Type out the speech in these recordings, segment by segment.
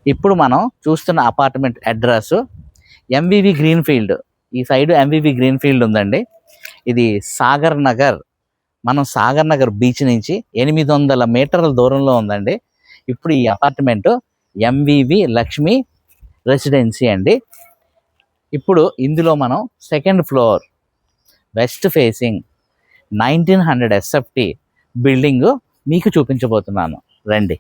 ఇప్పుడు మనం చూస్తున్న apartment address MVV green field. ఈ సైడ్ ఎంవివి గ్రీన్ ఫీల్డ్ ఉందండి. ఇది సాగర్ నగర్. మనం సాగర్ నగర్ బీచ్ నుంచి 800 మీటర్ల దూరంలో ఉందండి. ఇప్పుడు ఈ అపార్ట్మెంట్ ఎంవివి లక్ష్మి రెసిడెన్సీ అండి. ఇప్పుడు ఇందులో మనం second floor west facing 1900 SFT building మీకు చూపించబోతున్నాను, రండి.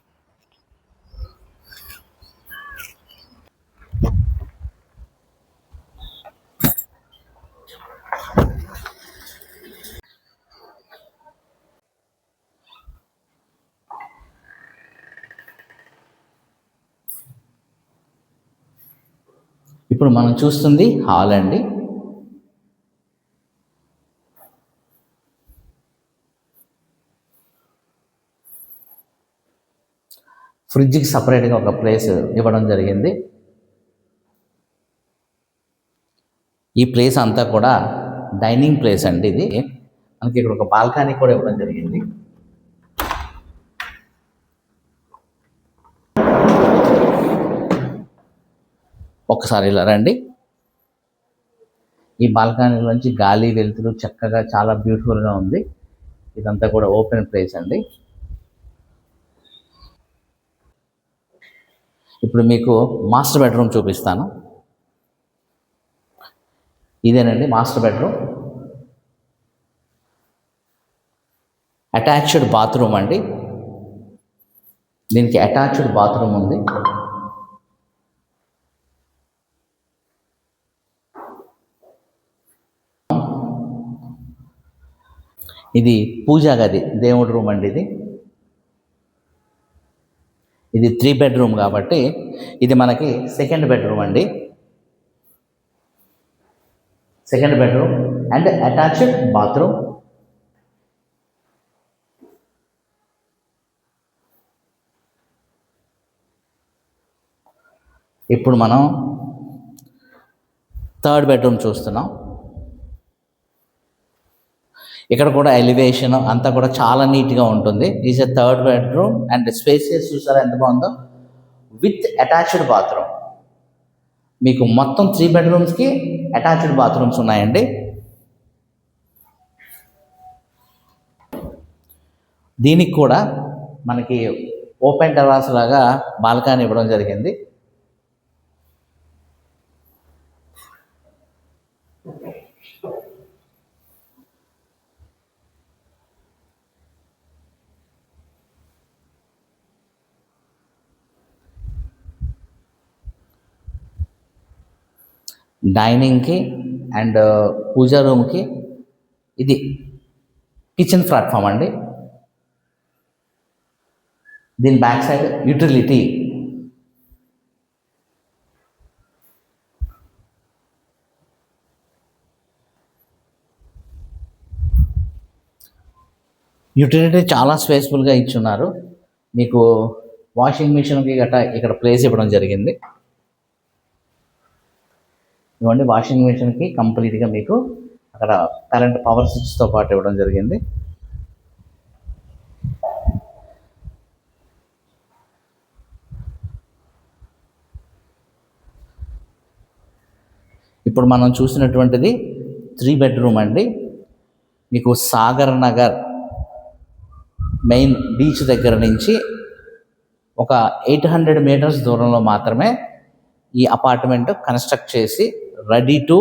ఇప్పుడు మనం చూస్తుంది హాల్ అండి. ఫ్రిడ్జ్కి సపరేట్గా ఒక ప్లేస్ ఇవ్వడం జరిగింది. ఈ ప్లేస్ అంతా కూడా డైనింగ్ ప్లేస్ అండి. ఇది మనకి ఇక్కడ ఒక బాల్కనీ కూడా ఇవ్వడం జరిగింది. ఒకసారి ఇలా రండి. ఈ బాల్కనీలోంచి గాలి వెలుతురు చక్కగా చాలా బ్యూటిఫుల్గా ఉంది. ఇదంతా కూడా ఓపెన్ ప్లేస్ అండి. ఇప్పుడు మీకు మాస్టర్ బెడ్రూమ్ చూపిస్తాను. ఇదేనండి మాస్టర్ బెడ్రూమ్. అటాచ్డ్ బాత్రూమ్ అండి. దీనికి అటాచ్డ్ బాత్రూమ్ ఉంది. ఇది పూజా గది, దేవుడి రూమ్ అండి. ఇది 3 బెడ్రూమ్ కాబట్టి ఇది మనకి సెకండ్ బెడ్రూమ్ అండి. Second bedroom and attached bathroom. ఇప్పుడు మనం థర్డ్ బెడ్రూమ్ చూస్తున్నాం. ఇక్కడ కూడా ఎలివేషన్ అంతా కూడా చాలా నీట్గా ఉంటుంది. Is a third bedroom and spacious చూసారా ఎంత బాగుందో, విత్ అటాచ్డ్ బాత్రూమ్. మీకు మొత్తం 3 బెడ్రూమ్స్కి అటాచ్డ్ బాత్రూమ్స్ ఉన్నాయండి. దీనికి కూడా మనకి ఓపెన్ టెర్రస్ లాగా బాల్కనీ ఇవ్వడం జరిగింది. డైనింగ్కి అండ్ పూజా రూమ్కి ఇది కిచెన్ ప్లాట్ఫామ్ అండి. దీని బ్యాక్ సైడ్ యూటిలిటీ. యూటిలిటీ చాలా స్పేస్ఫుల్గా ఇచ్చున్నారు. మీకు వాషింగ్ మిషన్కి గట్రా ఇక్కడ ప్లేస్ ఇవ్వడం జరిగింది. ఇవ్వండి, వాషింగ్ మిషన్కి కంప్లీట్గా మీకు అక్కడ కరెంట్ పవర్ స్విచ్తో పాటు ఇవ్వడం జరిగింది. ఇప్పుడు మనం చూసినటువంటిది 3 బెడ్రూమ్ అండి. మీకు సాగర్ నగర్ మెయిన్ బీచ్ దగ్గర నుంచి ఒక 800 మీటర్స్ దూరంలో మాత్రమే ఈ అపార్ట్మెంట్ కన్స్ట్రక్ట్ చేసి రెడీ టు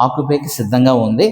ఆక్యుపైకి సిద్ధంగా ఉంది.